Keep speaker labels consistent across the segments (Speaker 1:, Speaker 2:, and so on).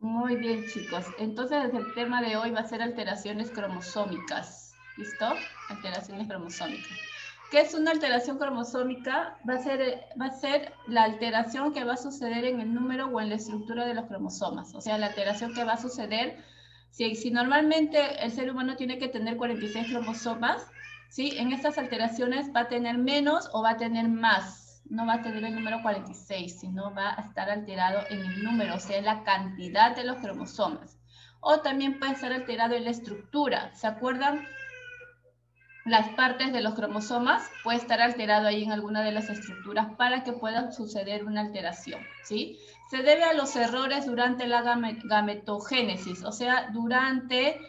Speaker 1: Muy bien, chicos. Entonces, el tema de hoy va a ser alteraciones cromosómicas. ¿Listo? Alteraciones cromosómicas. ¿Qué es una alteración cromosómica? Va a ser la alteración que va a suceder en el número o en la estructura de los cromosomas. O sea, la alteración que va a suceder, si normalmente el ser humano tiene que tener 46 cromosomas, ¿sí? En estas alteraciones va a tener menos o va a tener más. No va a tener el número 46, sino va a estar alterado en el número, o sea, en la cantidad de los cromosomas. O también puede estar alterado en la estructura. ¿Se acuerdan? Las partes de los cromosomas puede estar alterado ahí en alguna de las estructuras para que pueda suceder una alteración, ¿sí? Se debe a los errores durante la gametogénesis, o sea, durante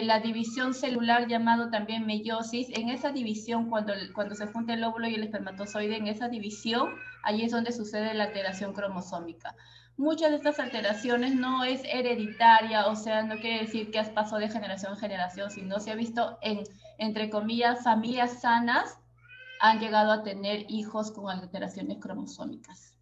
Speaker 1: la división celular llamado también meiosis. En esa división, cuando se junta el óvulo y el espermatozoide, en esa división, ahí es donde sucede la alteración cromosómica. Muchas de estas alteraciones no es hereditaria, o sea, no quiere decir que has pasado de generación en generación, sino se ha visto en, entre comillas, familias sanas han llegado a tener hijos con alteraciones cromosómicas.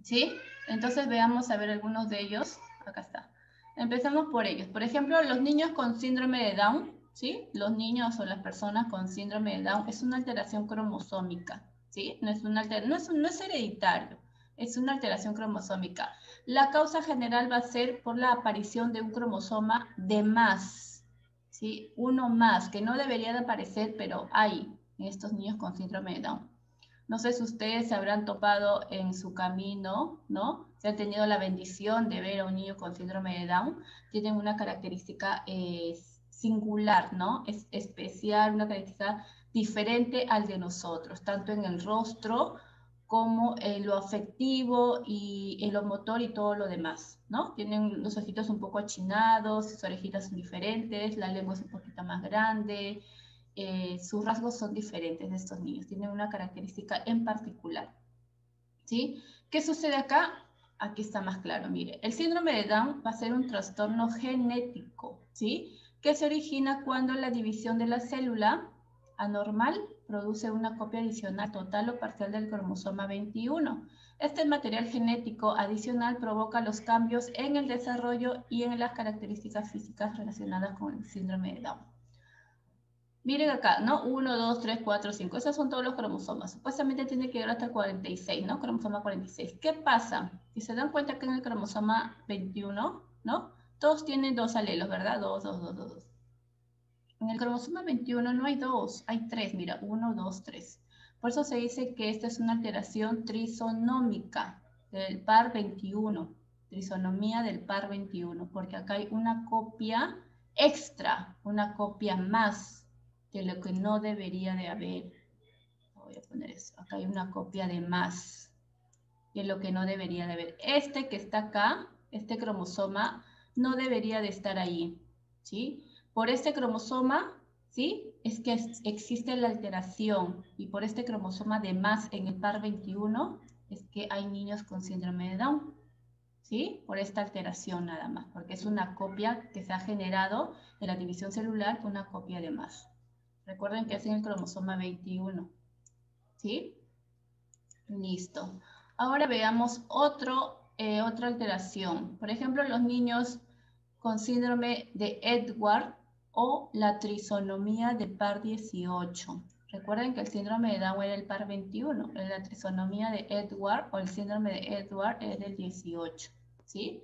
Speaker 1: ¿Sí? Entonces veamos a ver algunos de ellos. Acá está. Empezamos por ellos. Por ejemplo, los niños con síndrome de Down, ¿sí? Los niños o las personas con síndrome de Down es una alteración cromosómica, ¿sí? No es hereditario, es una alteración cromosómica. La causa general va a ser por la aparición de un cromosoma de más, ¿sí? Uno más, que no debería de aparecer, pero hay en estos niños con síndrome de Down. No sé si ustedes se habrán topado en su camino, ¿no? Si han tenido la bendición de ver a un niño con síndrome de Down, tienen una característica singular, ¿no? Es especial, una característica diferente al de nosotros, tanto en el rostro como en lo afectivo y en lo motor y todo lo demás, ¿no? Tienen los ojitos un poco achinados, sus orejitas son diferentes, la lengua es un poquito más grande, sus rasgos son diferentes de estos niños, tienen una característica en particular, ¿sí? ¿Qué sucede acá? Aquí está más claro, mire, el síndrome de Down va a ser un trastorno genético, ¿sí? Que se origina cuando la división de la célula anormal produce una copia adicional total o parcial del cromosoma 21. Este material genético adicional provoca los cambios en el desarrollo y en las características físicas relacionadas con el síndrome de Down. Miren acá, ¿no? 1, 2, 3, 4, 5. Esos son todos los cromosomas. Supuestamente tiene que llegar hasta 46, ¿no? Cromosoma 46. ¿Qué pasa? Si se dan cuenta que en el cromosoma 21, ¿no? Todos tienen dos alelos, ¿verdad? 2, 2, 2, 2, 2. En el cromosoma 21 no hay dos, hay tres. Mira, 1, 2, 3. Por eso se dice que esta es una alteración trisonómica del par 21. Trisonomía del par 21, porque acá hay una copia extra, una copia más de lo que no debería de haber. Voy a poner eso. Acá hay una copia de más de lo que no debería de haber. Este que está acá, este cromosoma, no debería de estar ahí, ¿sí? Por este cromosoma, ¿sí? Es que existe la alteración y por este cromosoma de más en el par 21 es que hay niños con síndrome de Down, ¿sí? Por esta alteración nada más, porque es una copia que se ha generado en la división celular, una copia de más. Recuerden que es en el cromosoma 21, ¿sí? Listo. Ahora veamos otra alteración. Por ejemplo, los niños con síndrome de Edward o la trisonomía de par 18. Recuerden que el síndrome de Down era el par 21. La trisonomía de Edward o el síndrome de Edward es del 18. ¿Sí?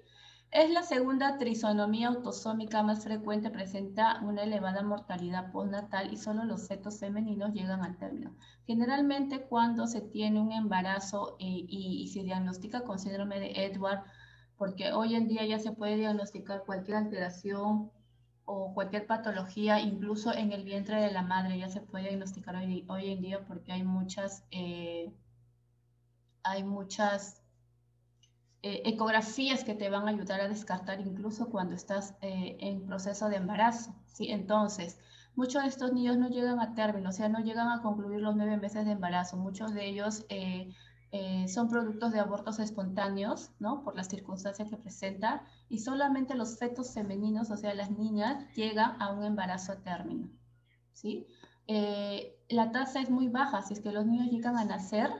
Speaker 1: Es la segunda trisonomía autosómica más frecuente, presenta una elevada mortalidad postnatal y solo los fetos femeninos llegan al término. Generalmente cuando se tiene un embarazo y se diagnostica con síndrome de Edward, porque hoy en día ya se puede diagnosticar cualquier alteración o cualquier patología, incluso en el vientre de la madre ya se puede diagnosticar hoy en día porque hay muchas ecografías que te van a ayudar a descartar incluso cuando estás en proceso de embarazo, ¿sí? Entonces, muchos de estos niños no llegan a término, o sea, no llegan a concluir los 9 meses de embarazo. Muchos de ellos son productos de abortos espontáneos, ¿no? Por las circunstancias que presenta, y solamente los fetos femeninos, o sea, las niñas, llegan a un embarazo a término, ¿sí? La tasa es muy baja, si es que los niños llegan a nacer,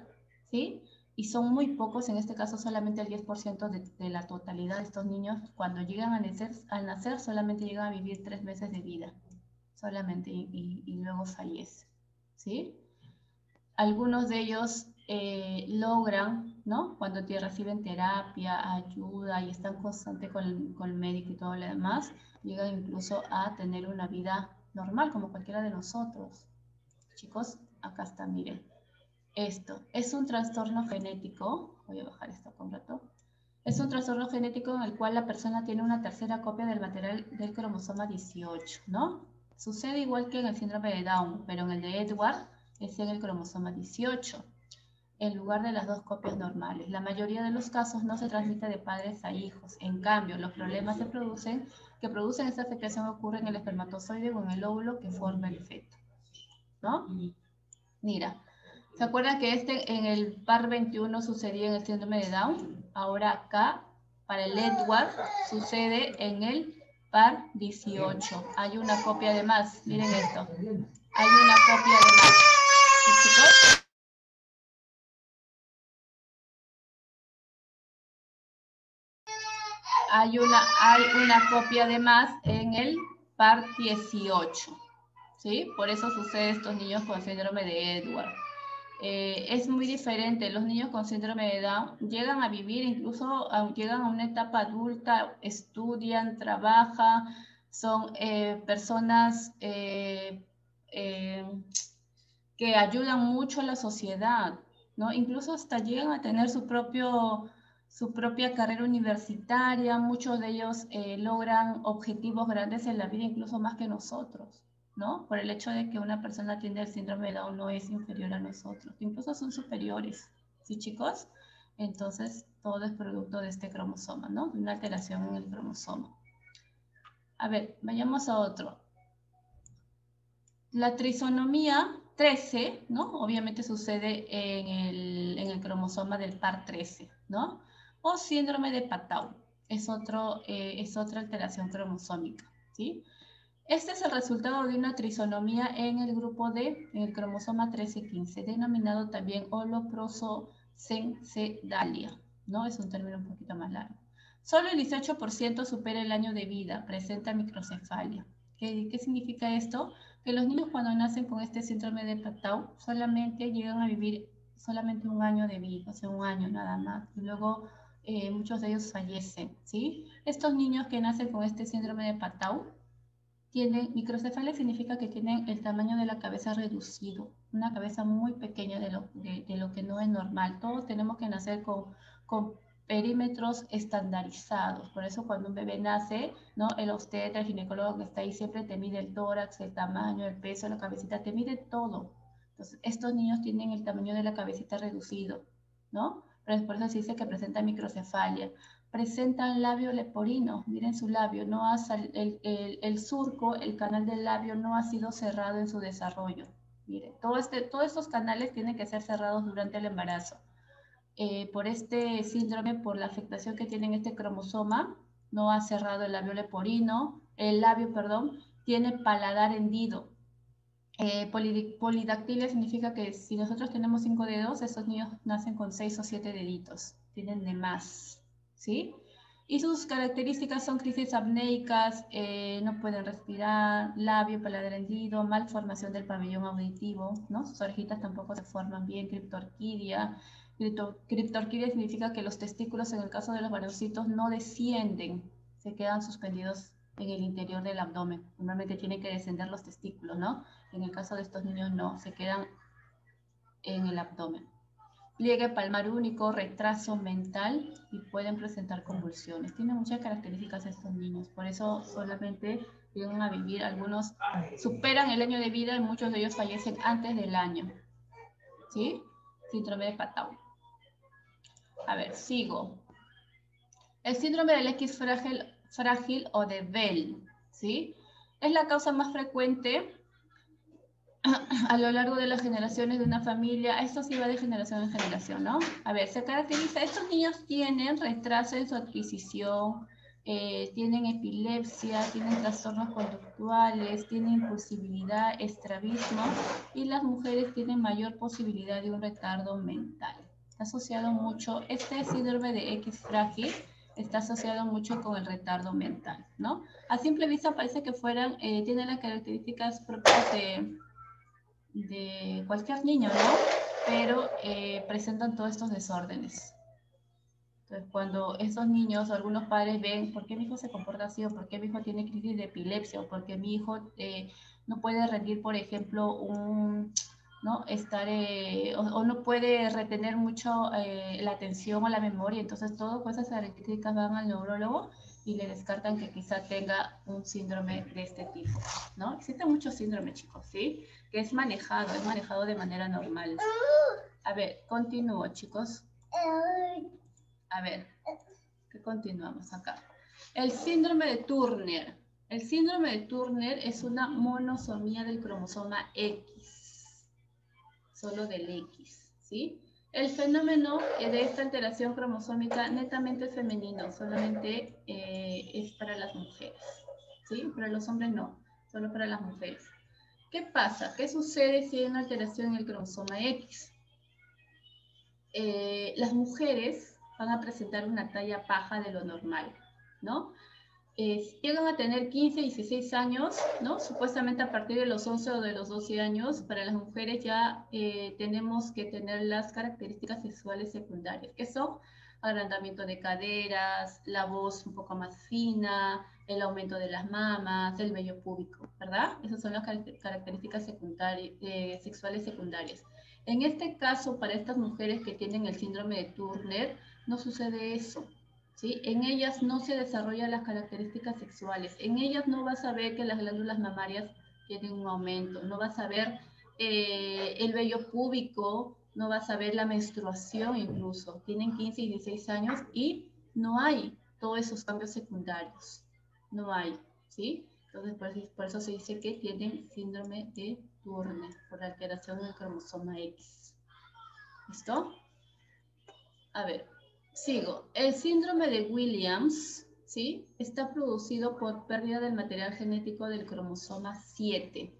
Speaker 1: ¿sí? y son muy pocos, en este caso solamente el 10% de la totalidad de estos niños, cuando llegan al nacer solamente llegan a vivir 3 meses de vida, solamente, y luego fallece, ¿sí? Algunos de ellos logran, ¿no? Cuando reciben terapia, ayuda y están constantes con el médico y todo lo demás, llegan incluso a tener una vida normal como cualquiera de nosotros. Chicos, acá está, miren. Esto es un trastorno genético. Voy a bajar esto con rato. Es un trastorno genético en el cual la persona tiene una tercera copia del material del cromosoma 18, ¿no? Sucede igual que en el síndrome de Down, pero en el de Edward es en el cromosoma 18, en lugar de las 2 copias normales. La mayoría de los casos no se transmite de padres a hijos. En cambio, los problemas que producen esta afectación ocurren en el espermatozoide o en el óvulo que forma el feto, ¿no? Mira, ¿se acuerdan que en el par 21 sucedía en el síndrome de Down? Ahora acá, para el Edward, sucede en el par 18. Hay una copia de más. Miren esto. Hay una copia de más. ¿Sí, chicos? Hay una copia de más en el par 18. ¿Sí? Por eso sucede estos niños con síndrome de Edward. Es muy diferente. Los niños con síndrome de Down llegan a vivir, incluso llegan a una etapa adulta, estudian, trabajan, son personas que ayudan mucho a la sociedad, ¿no? Incluso hasta llegan a tener su propia carrera universitaria. Muchos de ellos logran objetivos grandes en la vida, incluso más que nosotros, ¿no? Por el hecho de que una persona tiene el síndrome de Down no es inferior a nosotros, incluso son superiores, ¿sí, chicos? Entonces, todo es producto de este cromosoma, ¿no? De una alteración en el cromosoma. A ver, vayamos a otro. La trisonomía 13, ¿no? Obviamente sucede en el cromosoma del par 13, ¿no? O síndrome de Patau, es otra alteración cromosómica, ¿sí? Este es el resultado de una trisonomía en el grupo D, en el cromosoma 13-15, denominado también holoprosencedalia, ¿no? Es un término un poquito más largo. Solo el 18% supera el año de vida, presenta microcefalia. ¿Qué significa esto? Que los niños cuando nacen con este síndrome de Patau solamente llegan a vivir solamente un año de vida, o sea, un año nada más, y luego muchos de ellos fallecen, ¿sí? Estos niños que nacen con este síndrome de Patau tienen microcefalia, significa que tienen el tamaño de la cabeza reducido, una cabeza muy pequeña de lo que no es normal. Todos tenemos que nacer con perímetros estandarizados. Por eso cuando un bebé nace, ¿no? El obstetra, el ginecólogo que está ahí siempre te mide el tórax, el tamaño, el peso, la cabecita, te mide todo. Entonces, estos niños tienen el tamaño de la cabecita reducido, ¿no? Pero por eso se dice que presenta microcefalia. Presentan labio leporino, miren su labio, no ha el surco, el canal del labio no ha sido cerrado en su desarrollo. Miren, todos estos canales tienen que ser cerrados durante el embarazo. Por este síndrome, por la afectación que tiene este cromosoma, no ha cerrado el labio leporino, tiene paladar hendido. Polidactilia significa que si nosotros tenemos 5 dedos, esos niños nacen con 6 o 7 deditos, tienen de más, ¿sí? Y sus características son crisis apneicas, no pueden respirar, labio, paladar hendido, malformación del pabellón auditivo, ¿no? Sus orejitas tampoco se forman bien, criptorquidia. Criptorquidia significa que los testículos, en el caso de los varoncitos, no descienden, se quedan suspendidos en el interior del abdomen. Normalmente tienen que descender los testículos, ¿no? En el caso de estos niños no, se quedan en el abdomen. Pliegue palmar único, retraso mental y pueden presentar convulsiones. Tienen muchas características estos niños, por eso solamente llegan a vivir, algunos superan el año de vida y muchos de ellos fallecen antes del año. ¿Sí? Síndrome de Patau. A ver, sigo. El síndrome del X frágil o de Bell, ¿sí? Es la causa más frecuente a lo largo de las generaciones de una familia. Esto sí va de generación en generación, ¿no? A ver, se caracteriza, estos niños tienen retraso en su adquisición, tienen epilepsia, tienen trastornos conductuales, tienen impulsibilidad, estrabismo, y las mujeres tienen mayor posibilidad de un retardo mental, Está asociado mucho, este síndrome de X frágil está asociado mucho con el retardo mental, ¿no? A simple vista parece que fueran, tienen las características propias de cualquier niño, ¿no? Pero presentan todos estos desórdenes. Entonces, cuando esos niños o algunos padres ven por qué mi hijo se comporta así, o por qué mi hijo tiene crisis de epilepsia, o por qué mi hijo no puede rendir, por ejemplo, ¿no? O no puede retener mucho la atención o la memoria, entonces todas esas características van al neurólogo y le descartan que quizá tenga un síndrome de este tipo, ¿no? Existen muchos síndromes, chicos, ¿sí? Que es manejado de manera normal. A ver, continúo, chicos. A ver, ¿qué continuamos acá? El síndrome de Turner. El síndrome de Turner es una monosomía del cromosoma X, solo del X, ¿sí? El fenómeno de esta alteración cromosómica netamente femenino, solamente es para las mujeres, ¿sí? Para los hombres no, solo para las mujeres. ¿Qué pasa? ¿Qué sucede si hay una alteración en el cromosoma X? Las mujeres van a presentar una talla baja de lo normal, ¿no? Llegan a tener 15, 16 años, ¿no? Supuestamente a partir de los 11 o de los 12 años, para las mujeres ya tenemos que tener las características sexuales secundarias, que son agrandamiento de caderas, la voz un poco más fina, el aumento de las mamas, el vello púbico, ¿verdad? Esas son las características sexuales secundarias. En este caso, para estas mujeres que tienen el síndrome de Turner, no sucede eso. ¿Sí? En ellas no se desarrollan las características sexuales. En ellas no vas a ver que las glándulas mamarias tienen un aumento, no vas a ver el vello púbico, no vas a ver la menstruación incluso. Tienen 15 y 16 años y no hay todos esos cambios secundarios. No hay, ¿sí? Entonces, por eso se dice que tienen síndrome de Turner, por alteración del cromosoma X. ¿Listo? A ver, sigo. El síndrome de Williams, ¿sí? Está producido por pérdida del material genético del cromosoma 7.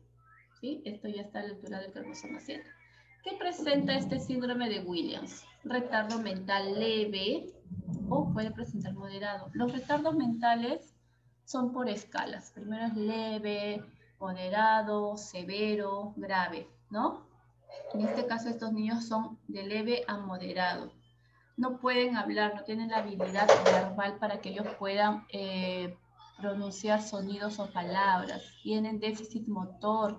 Speaker 1: ¿Sí? Esto ya está a la altura del cromosoma 7. ¿Qué presenta este síndrome de Williams? Retardo mental leve o puede presentar moderado. Los retardos mentales son por escalas. Primero es leve, moderado, severo, grave, ¿no? En este caso estos niños son de leve a moderado. No pueden hablar, no tienen la habilidad verbal para que ellos puedan pronunciar sonidos o palabras, tienen déficit motor,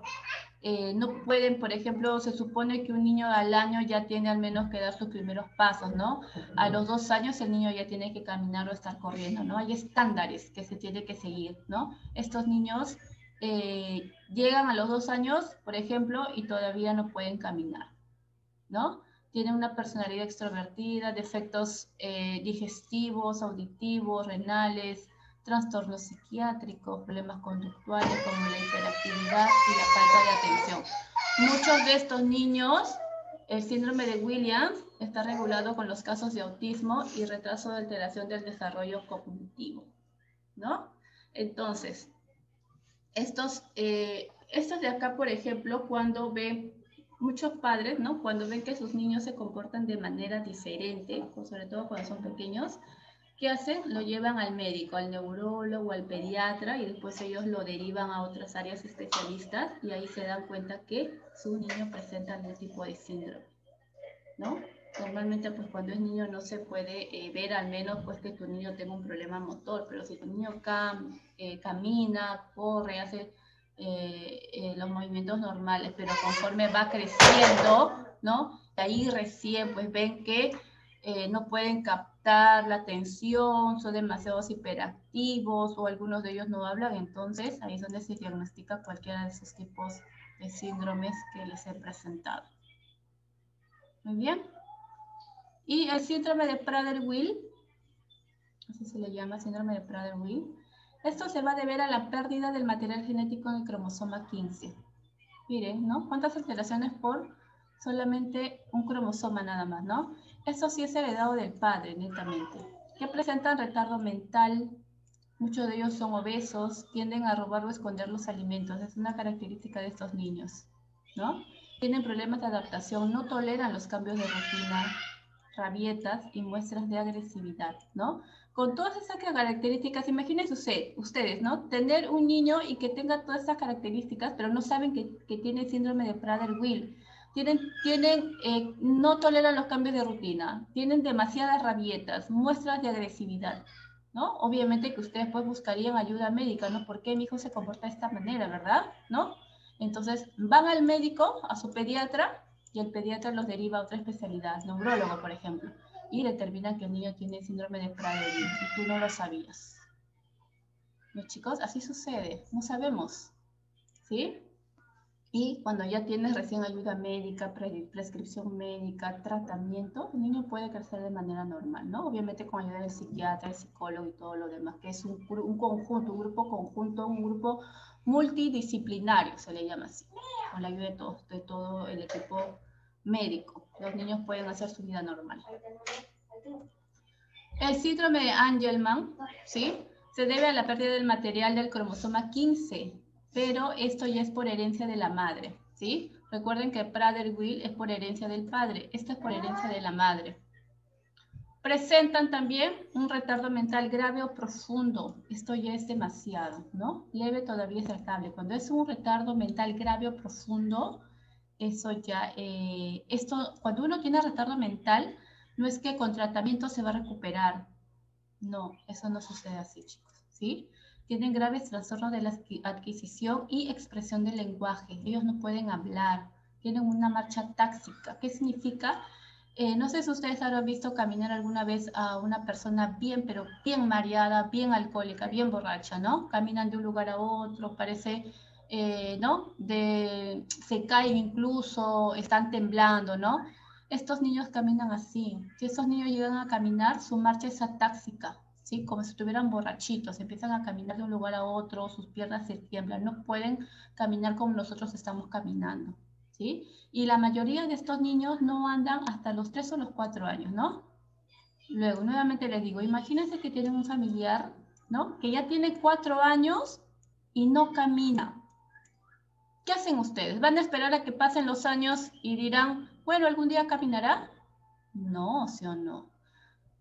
Speaker 1: no pueden, por ejemplo, se supone que un niño al año ya tiene al menos que dar sus primeros pasos, ¿no? A los 2 años el niño ya tiene que caminar o estar corriendo, ¿no? Hay estándares que se tiene que seguir, ¿no? Estos niños llegan a los 2 años, por ejemplo, y todavía no pueden caminar, ¿no? Tienen una personalidad extrovertida, defectos digestivos, auditivos, renales, trastornos psiquiátricos, problemas conductuales como la hiperactividad y la falta de atención. Muchos de estos niños, el síndrome de Williams está regulado con los casos de autismo y retraso de alteración del desarrollo cognitivo, ¿no? Entonces, estos de acá, por ejemplo, cuando ven muchos padres, ¿no? Cuando ven que sus niños se comportan de manera diferente, sobre todo cuando son pequeños, ¿qué hacen? Lo llevan al médico, al neurólogo, al pediatra, y después ellos lo derivan a otras áreas especialistas y ahí se dan cuenta que su niño presenta algún tipo de síndrome, ¿no? Normalmente, pues cuando es niño no se puede ver al menos pues que tu niño tenga un problema motor, pero si tu niño camina, corre, hace los movimientos normales, pero conforme va creciendo, ¿no? Ahí recién pues ven que no pueden captar la atención, son demasiados hiperactivos o algunos de ellos no hablan, entonces ahí es donde se diagnostica cualquiera de esos tipos de síndromes que les he presentado. Muy bien. Y el síndrome de Prader-Willi, así se le llama síndrome de Prader-Willi, esto se va a deber a la pérdida del material genético en el cromosoma 15. Miren, ¿no? ¿Cuántas alteraciones por solamente un cromosoma nada más, ¿no? Esto sí es heredado del padre, netamente. Que presentan retardo mental, muchos de ellos son obesos, tienden a robar o esconder los alimentos, es una característica de estos niños, ¿no? Tienen problemas de adaptación, no toleran los cambios de rutina, rabietas y muestras de agresividad, ¿no? Con todas esas características, imagínense ustedes, ¿no? Tener un niño y que tenga todas estas características, pero no saben que tiene síndrome de Prader-Willi. No toleran los cambios de rutina, tienen demasiadas rabietas, muestras de agresividad, ¿no? Obviamente que ustedes pues buscarían ayuda médica, ¿no? ¿Por qué mi hijo se comporta de esta manera, verdad? ¿No? Entonces van al médico, a su pediatra, y el pediatra los deriva a otra especialidad, neurólogo, por ejemplo, y determina que el niño tiene síndrome de Prader-Willi y tú no lo sabías. ¿No, chicos? Así sucede, no sabemos, ¿sí? Y cuando ya tienes recién ayuda médica, prescripción médica, tratamiento, el niño puede crecer de manera normal, ¿no? Obviamente con ayuda del psiquiatra, el psicólogo y todo lo demás, que es un conjunto, un grupo conjunto, un grupo multidisciplinario, se le llama así, con la ayuda de todo el equipo médico. Los niños pueden hacer su vida normal. El síndrome de Angelman, ¿sí? Se debe a la pérdida del material del cromosoma 15, pero esto ya es por herencia de la madre, ¿sí? Recuerden que Prader-Willi es por herencia del padre, esto es por herencia de la madre. Presentan también un retardo mental grave o profundo, esto ya es demasiado, ¿no? Leve todavía es tratable. Cuando es un retardo mental grave o profundo, eso ya, cuando uno tiene retardo mental, no es que con tratamiento se va a recuperar. No, eso no sucede así, chicos, ¿sí? Tienen graves trastornos de la adquisición y expresión del lenguaje. Ellos no pueden hablar, tienen una marcha táxica. ¿Qué significa? No sé si ustedes habrán visto caminar alguna vez a una persona bien, pero bien mareada, bien alcohólica, bien borracha, ¿no? Caminan de un lugar a otro, parece, ¿no? Se caen incluso, están temblando, ¿no? Estos niños caminan así. Si estos niños llegan a caminar, su marcha es atáxica, ¿sí? Como si estuvieran borrachitos, empiezan a caminar de un lugar a otro, sus piernas se tiemblan, no pueden caminar como nosotros estamos caminando, ¿sí? Y la mayoría de estos niños no andan hasta los 3 o los 4 años, ¿no? Luego, nuevamente les digo, imagínense que tienen un familiar, ¿no? Que ya tiene 4 años y no camina. ¿Qué hacen ustedes? ¿Van a esperar a que pasen los años y dirán, bueno, algún día caminará? No, ¿sí o no?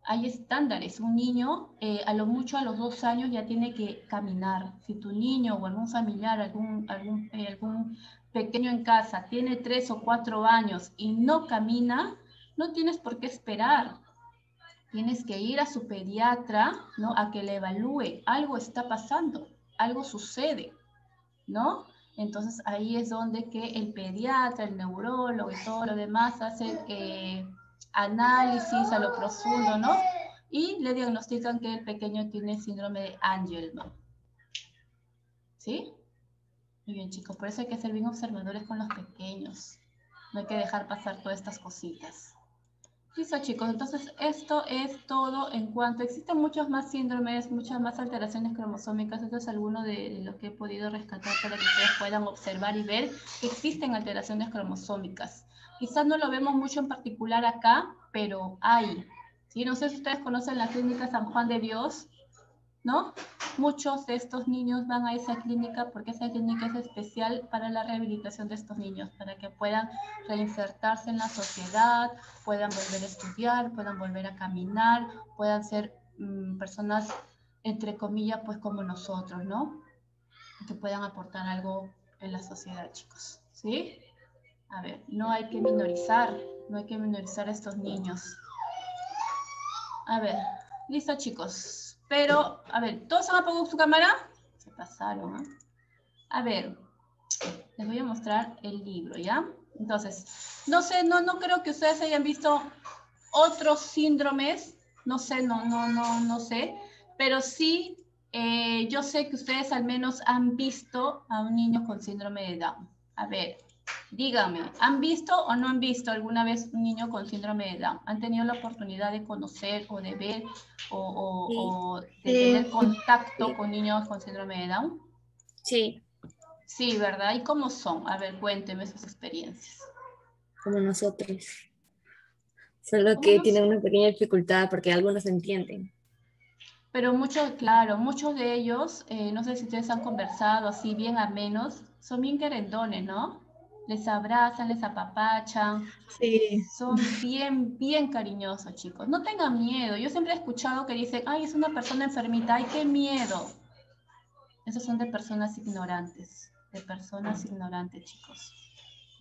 Speaker 1: Hay estándares. Un niño, a lo mucho a los 2 años ya tiene que caminar. Si tu niño o algún familiar, algún pequeño en casa tiene 3 o 4 años y no camina, no tienes por qué esperar. Tienes que ir a su pediatra, ¿no? A que le evalúe. Algo está pasando, algo sucede, ¿no? Entonces ahí es donde que el pediatra, el neurólogo y todo lo demás hace análisis a lo profundo, ¿no? Y le diagnostican que el pequeño tiene síndrome de Angelman. ¿Sí? Muy bien, chicos, por eso hay que ser bien observadores con los pequeños. No hay que dejar pasar todas estas cositas. Listo, chicos, entonces esto es todo en cuanto... Existen muchos más síndromes, muchas más alteraciones cromosómicas. Esto es alguno de lo que he podido rescatar para que ustedes puedan observar y ver que existen alteraciones cromosómicas. Quizás no lo vemos mucho en particular acá, pero hay. ¿Sí? No sé si ustedes conocen la clínica San Juan de Dios, ¿no? Muchos de estos niños van a esa clínica porque esa clínica es especial para la rehabilitación de estos niños, para que puedan reinsertarse en la sociedad, puedan volver a estudiar, puedan volver a caminar, puedan ser personas, entre comillas, pues como nosotros, ¿no? Que puedan aportar algo en la sociedad, chicos, ¿sí? A ver, no hay que minorizar a estos niños. A ver, listo, chicos. Pero, a ver, ¿todos han apagado su cámara? Se pasaron, ¿eh? A ver, les voy a mostrar el libro, ¿ya? Entonces, no sé, no creo que ustedes hayan visto otros síndromes, no sé, no sé, pero sí, yo sé que ustedes al menos han visto a un niño con síndrome de Down. A ver, díganme, ¿han visto o no han visto alguna vez un niño con síndrome de Down? ¿Han tenido la oportunidad de conocer o de ver o de tener contacto con niños con síndrome de Down?
Speaker 2: Sí.
Speaker 1: Sí, ¿verdad? ¿Y cómo son? A ver, cuénteme sus experiencias.
Speaker 2: Como nosotros. Solo que tienen una pequeña dificultad porque algunos entienden.
Speaker 1: Pero muchos, claro, muchos de ellos, no sé si ustedes han conversado así bien a menos, son bien querendones, ¿no? Les abrazan, les apapachan.
Speaker 2: Sí.
Speaker 1: Son bien, bien cariñosos, chicos. No tengan miedo. Yo siempre he escuchado que dicen, ay, es una persona enfermita, ay, qué miedo. Esos son de personas ignorantes, chicos.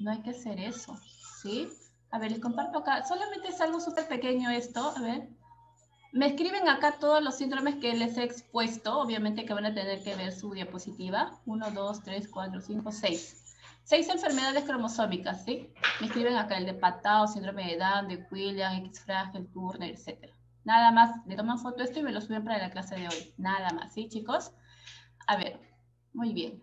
Speaker 1: No hay que hacer eso, ¿sí? A ver, les comparto acá. Solamente es algo súper pequeño esto. A ver. Me escriben acá todos los síndromes que les he expuesto. Obviamente que van a tener que ver su diapositiva. 1, 2, 3, 4, 5, 6. 6 enfermedades cromosómicas, ¿sí? Me escriben acá el de Patau, síndrome de Down, de Williams, X-Fragile, Turner, etc. Nada más, le toman foto de esto y me lo suben para la clase de hoy. Nada más, ¿sí, chicos? A ver, muy bien.